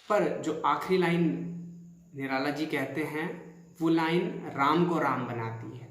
पर जो आखिरी लाइन निराला जी कहते हैं वो लाइन राम को राम बनाती है,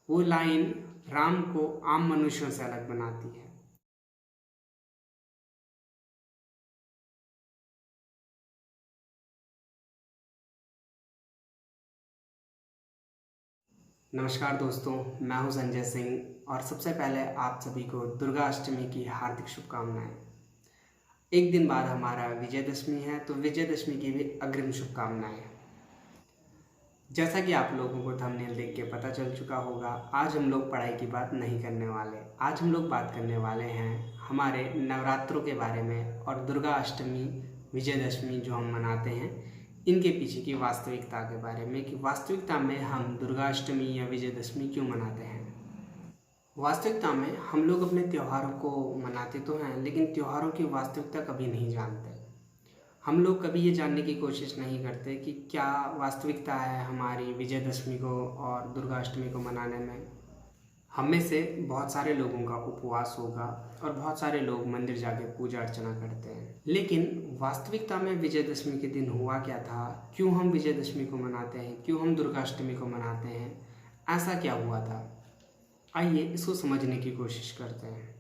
वो लाइन राम को आम मनुष्यों से अलग बनाती है। नमस्कार दोस्तों, मैं हूं संजय सिंह और सबसे पहले आप सभी को दुर्गा अष्टमी की हार्दिक शुभकामनाएं। एक दिन बाद हमारा विजयदशमी है, तो विजयदशमी की भी अग्रिम शुभकामनाएं। जैसा कि आप लोगों को थंबनेल देख के पता चल चुका होगा, आज हम लोग पढ़ाई की बात नहीं करने वाले। आज हम लोग बात करने वाले हैं हमारे नवरात्रों के बारे में और दुर्गा अष्टमी, विजयदशमी जो हम मनाते हैं इनके पीछे की वास्तविकता के बारे में, कि वास्तविकता में हम दुर्गा अष्टमी या विजयदशमी क्यों मनाते हैं। वास्तविकता में हम लोग अपने त्योहारों को मनाते तो हैं, लेकिन त्योहारों की वास्तविकता कभी नहीं जानते। हम लोग कभी ये जानने की कोशिश नहीं करते कि क्या वास्तविकता है हमारी विजयदशमी को और दुर्गा अष्टमी को मनाने में। हम में से बहुत सारे लोगों का उपवास होगा और बहुत सारे लोग मंदिर जाके पूजा अर्चना करते हैं, लेकिन वास्तविकता में विजयदशमी के दिन हुआ क्या था, क्यों हम विजयदशमी को मनाते हैं, क्यों हम दुर्गा अष्टमी को मनाते हैं, ऐसा क्या हुआ था। आइए इसको समझने की कोशिश करते हैं।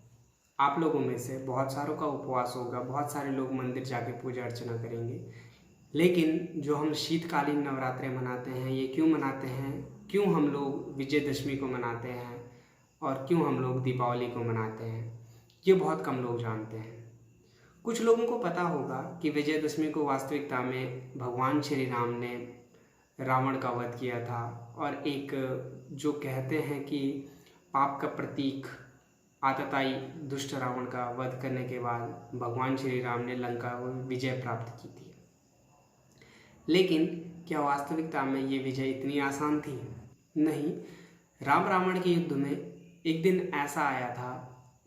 आप लोगों में से बहुत सारों का उपवास होगा, बहुत सारे लोग मंदिर जाके पूजा अर्चना करेंगे, लेकिन जो हम शीतकालीन नवरात्रे मनाते हैं ये क्यों मनाते हैं, क्यों हम लोग विजयदशमी को मनाते हैं और क्यों हम लोग दीपावली को मनाते हैं, ये बहुत कम लोग जानते हैं। कुछ लोगों को पता होगा कि विजयदशमी को वास्तविकता में भगवान श्री राम ने रावण का वध किया था, और एक जो कहते हैं कि पाप का प्रतीक आतताई दुष्ट रावण का वध करने के बाद भगवान श्री राम ने लंका को विजय प्राप्त की थी। लेकिन क्या वास्तविकता में ये विजय इतनी आसान थी? नहीं। राम रावण के युद्ध में एक दिन ऐसा आया था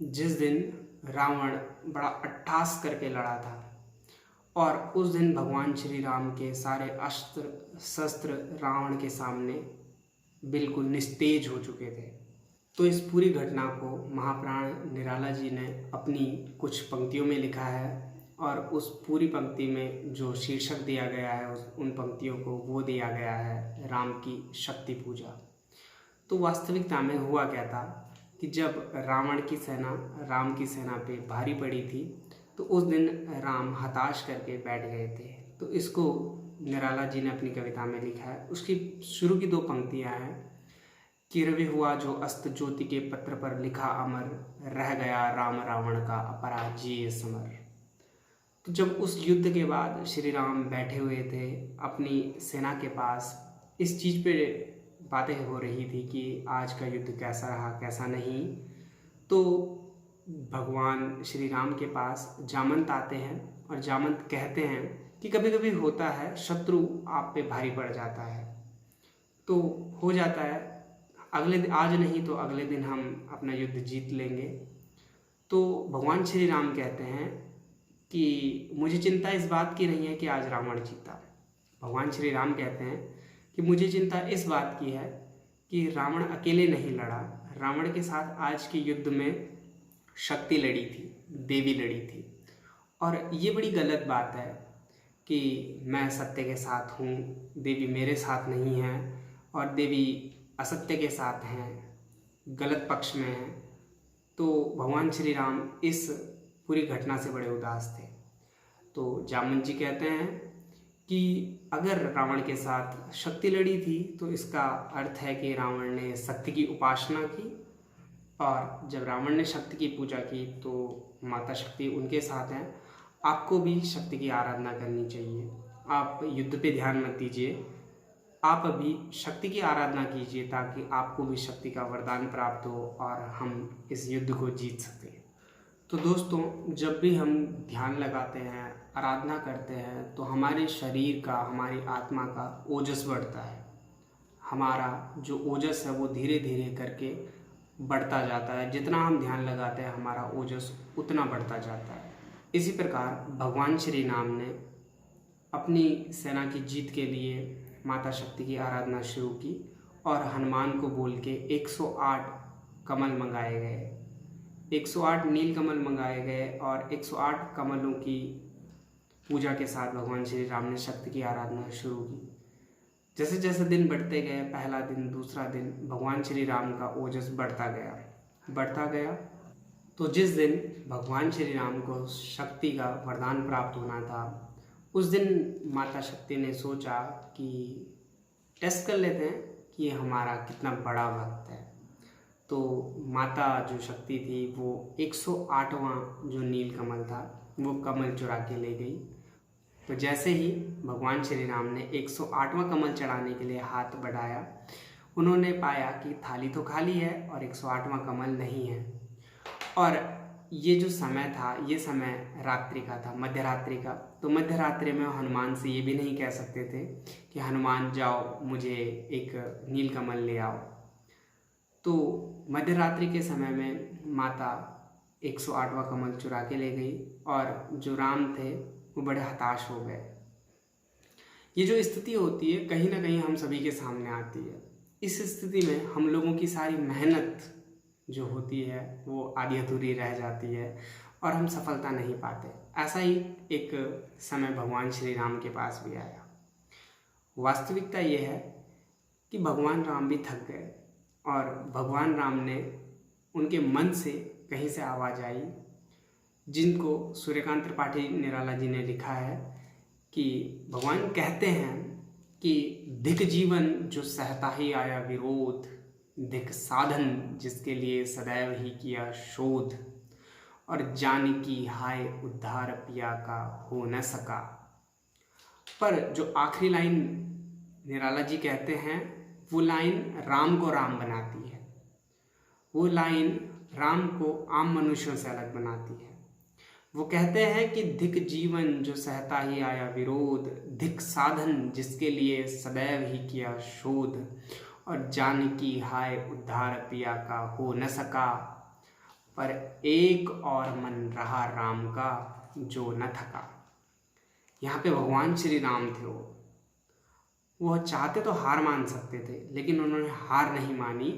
जिस दिन रावण बड़ा अट्टहास करके लड़ा था, और उस दिन भगवान श्री राम के सारे अस्त्र शस्त्र रावण के सामने बिल्कुल निस्तेज हो चुके थे। तो इस पूरी घटना को महाप्राण निराला जी ने अपनी कुछ पंक्तियों में लिखा है, और उस पूरी पंक्ति में जो शीर्षक दिया गया है उन पंक्तियों को वो दिया गया है राम की शक्ति पूजा। तो वास्तविकता में हुआ क्या था कि जब रावण की सेना राम की सेना पे भारी पड़ी थी, तो उस दिन राम हताश करके बैठ गए थे। तो इसको निराला जी ने अपनी कविता में लिखा है। उसकी शुरू की दो पंक्तियां हैं कि रवि हुआ जो अस्त ज्योति के पत्र पर लिखा अमर, रह गया राम रावण का अपराजीय समर। तो जब उस युद्ध के बाद श्री राम बैठे हुए थे अपनी सेना के पास, इस चीज़ पे बातें हो रही थी कि आज का युद्ध कैसा रहा कैसा नहीं, तो भगवान श्री राम के पास जामंत आते हैं और जामंत कहते हैं कि कभी कभी होता है शत्रु आप पे भारी पड़ जाता है, तो हो जाता है, अगले दिन आज नहीं तो अगले दिन हम अपना युद्ध जीत लेंगे। तो भगवान श्री राम कहते हैं कि मुझे चिंता इस बात की नहीं है कि आज रावण जीता। भगवान श्री राम कहते हैं कि मुझे चिंता इस बात की है कि रावण अकेले नहीं लड़ा, रावण के साथ आज के युद्ध में शक्ति लड़ी थी, देवी लड़ी थी। और ये बड़ी गलत बात है कि मैं सत्य के साथ हूँ, देवी मेरे साथ नहीं है, और देवी असत्य के साथ हैं, गलत पक्ष में हैं। तो भगवान श्री राम इस पूरी घटना से बड़े उदास थे। तो जामन जी कहते हैं कि अगर रावण के साथ शक्ति लड़ी थी तो इसका अर्थ है कि रावण ने शक्ति की उपासना की, और जब रावण ने शक्ति की पूजा की तो माता शक्ति उनके साथ हैं। आपको भी शक्ति की आराधना करनी चाहिए। आप युद्ध पे ध्यान मत दीजिए, आप अभी शक्ति की आराधना कीजिए ताकि आपको भी शक्ति का वरदान प्राप्त हो और हम इस युद्ध को जीत सकें। तो दोस्तों, जब भी हम ध्यान लगाते हैं, आराधना करते हैं, तो हमारे शरीर का, हमारी आत्मा का ओजस बढ़ता है। हमारा जो ओजस है वो धीरे धीरे करके बढ़ता जाता है। जितना हम ध्यान लगाते हैं हमारा ओजस उतना बढ़ता जाता है। इसी प्रकार भगवान श्री राम ने अपनी सेना की जीत के लिए माता शक्ति की आराधना शुरू की, और हनुमान को बोल के 108 कमल मंगाए गए, 108 नील कमल मंगाए गए, और 108 कमलों की पूजा के साथ भगवान श्री राम ने शक्ति की आराधना शुरू की। जैसे जैसे दिन बढ़ते गए, पहला दिन, दूसरा दिन, भगवान श्री राम का ओजस बढ़ता गया। तो जिस दिन भगवान श्री राम को शक्ति का वरदान प्राप्त होना था, उस दिन माता शक्ति ने सोचा कि टेस्ट कर लेते हैं कि ये हमारा कितना बड़ा भक्त है। तो माता जो शक्ति थी वो 108वां जो नील कमल था वो कमल चुरा के ले गई। तो जैसे ही भगवान श्री राम ने 108वां कमल चढ़ाने के लिए हाथ बढ़ाया, उन्होंने पाया कि थाली तो खाली है और 108वां कमल नहीं है। और ये जो समय था, ये समय रात्रि का था, मध्य रात्रि का। तो मध्य रात्रि में हनुमान से ये भी नहीं कह सकते थे कि हनुमान जाओ मुझे एक नील कमल ले आओ। तो मध्य रात्रि के समय में माता 108वां कमल चुरा के ले गई और जो राम थे वो बड़े हताश हो गए। ये जो स्थिति होती है कहीं ना कहीं हम सभी के सामने आती है। इस स्थिति में हम लोगों की सारी मेहनत जो होती है वो आधी अधूरी रह जाती है और हम सफलता नहीं पाते। ऐसा ही एक समय भगवान श्री राम के पास भी आया। वास्तविकता ये है कि भगवान राम भी थक गए और भगवान राम ने उनके मन से कहीं से आवाज़ आई, जिनको सूर्यकांत त्रिपाठी निराला जी ने लिखा है कि भगवान कहते हैं कि धिक जीवन जो सहता ही आया विरोध, धिक साधन जिसके लिए सदैव ही किया शोध, और जानकी हाय उद्धार पिया का हो न सका। पर जो आखिरी लाइन निराला जी कहते हैं वो लाइन राम को राम बनाती है, वो लाइन राम को आम मनुष्यों से अलग बनाती है। वो कहते हैं कि धिक जीवन जो सहता ही आया विरोध, धिक साधन जिसके लिए सदैव ही किया शोध, और जानकी हाय उद्धार पिया का हो न सका। पर एक और मन रहा राम का जो न थका। यहाँ पे भगवान श्री राम थे। वो चाहते तो हार मान सकते थे, लेकिन उन्होंने हार नहीं मानी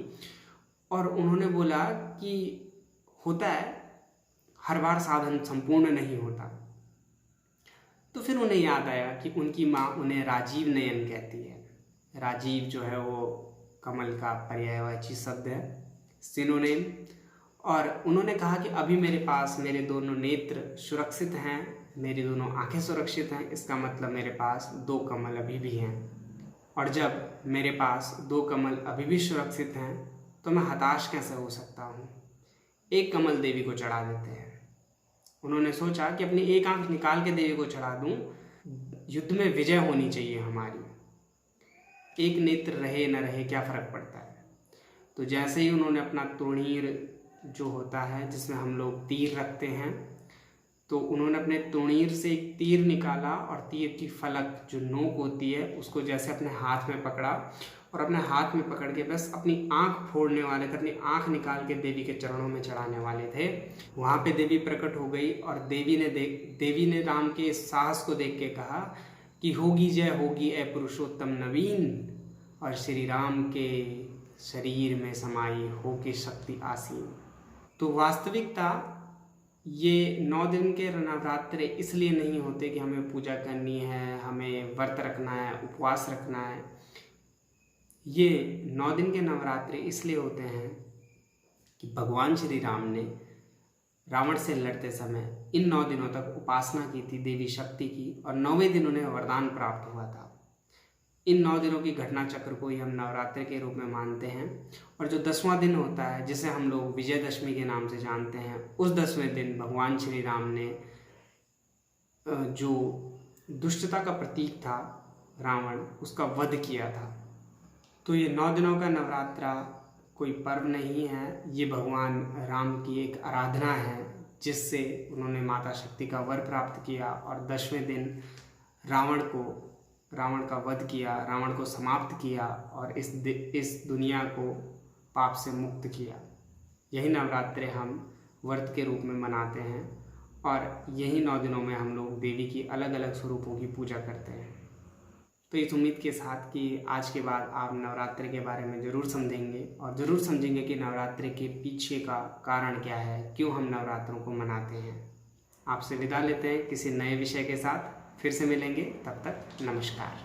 और उन्होंने बोला कि होता है, हर बार साधन संपूर्ण नहीं होता। तो फिर उन्हें याद आया कि उनकी माँ उन्हें राजीव नयन कहती है। राजीव जो है वो कमल का पर्यायवाची शब्द है, सिनोनिम। और उन्होंने कहा कि अभी मेरे पास मेरे दोनों नेत्र सुरक्षित हैं, मेरी दोनों आंखें सुरक्षित हैं, इसका मतलब मेरे पास 2 कमल अभी भी हैं। और जब मेरे पास 2 कमल अभी भी सुरक्षित हैं तो मैं हताश कैसे हो सकता हूँ। एक कमल देवी को चढ़ा देते हैं। उन्होंने सोचा कि अपनी एक आंख निकाल के देवी को चढ़ा दूं, युद्ध में विजय होनी चाहिए हमारी। एक नेत्र रहे न रहे क्या फर्क पड़ता है। तो जैसे ही उन्होंने अपना तोणीर जो होता है जिसमें हम लोग तीर रखते हैं, तो उन्होंने अपने तोणीर से एक तीर निकाला और तीर की फलक जो नोक होती है उसको जैसे अपने हाथ में पकड़ा और अपने हाथ में पकड़ के बस अपनी आंख फोड़ने वाले थे, अपनी आंख निकाल के देवी के चरणों में चढ़ाने वाले थे। वहाँ पे देवी प्रकट हो गई और देवी ने राम के इस साहस को देख के कहा कि होगी जय होगी ए पुरुषोत्तम नवीन, और श्री राम के शरीर में समाई हो के शक्ति आसीन। तो वास्तविकता ये 9 दिन के नवरात्रे इसलिए नहीं होते कि हमें पूजा करनी है, हमें व्रत रखना है, उपवास रखना है। ये 9 दिन के नवरात्रे इसलिए होते हैं कि भगवान श्री राम ने रावण से लड़ते समय इन 9 दिनों तक उपासना की थी देवी शक्ति की, और 9वें दिन उन्हें वरदान प्राप्त हुआ था। इन 9 दिनों की घटना चक्र को ही हम नवरात्रि के रूप में मानते हैं। और जो 10वां दिन होता है जिसे हम लोग विजयदशमी के नाम से जानते हैं, उस 10वें दिन भगवान श्री राम ने जो दुष्टता का प्रतीक था रावण, उसका वध किया था। तो ये 9 दिनों का नवरात्रा कोई पर्व नहीं है, ये भगवान राम की एक आराधना है जिससे उन्होंने माता शक्ति का वर प्राप्त किया और 10वें दिन रावण का वध किया, रावण को समाप्त किया और इस दुनिया को पाप से मुक्त किया। यही नवरात्रे हम व्रत के रूप में मनाते हैं और यही 9 दिनों में हम लोग देवी की अलग अलग स्वरूपों की पूजा करते हैं। तो इस उम्मीद के साथ कि आज के बाद आप नवरात्रि के बारे में ज़रूर समझेंगे और ज़रूर समझेंगे कि नवरात्रि के पीछे का कारण क्या है, क्यों हम नवरात्रों को मनाते हैं। आपसे विदा लेते हैं किसी नए विषय के साथ। फिर से मिलेंगे, तब तक नमस्कार।